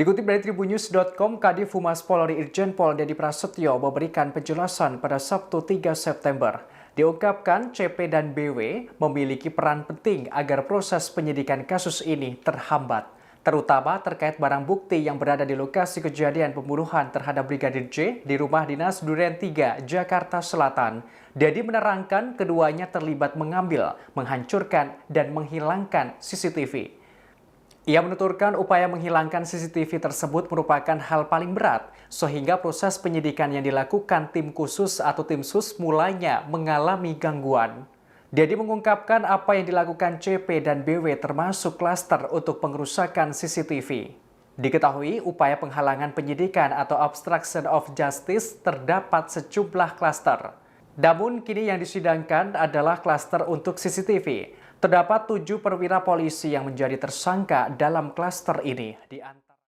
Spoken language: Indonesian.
Dikutip dari tribunnews.com, Kadif Humas Polri Irjen Pol Dedi Prasetyo memberikan penjelasan pada Sabtu 3 September. Diungkapkan CP dan BW memiliki peran penting agar proses penyidikan kasus ini terhambat, terutama terkait barang bukti yang berada di lokasi kejadian pembunuhan terhadap Brigadir J di rumah dinas Duren 3, Jakarta Selatan. Dedi menerangkan keduanya terlibat mengambil, menghancurkan, dan menghilangkan CCTV. Ia menuturkan upaya menghilangkan CCTV tersebut merupakan hal paling berat, sehingga proses penyidikan yang dilakukan tim khusus atau tim sus mulainya mengalami gangguan. Dedi mengungkapkan apa yang dilakukan CP dan BW termasuk klaster untuk pengerusakan CCTV. Diketahui upaya penghalangan penyidikan atau obstruction of justice terdapat sejumlah klaster. Namun kini yang disidangkan adalah klaster untuk CCTV. Terdapat 7 perwira polisi yang menjadi tersangka dalam klaster ini.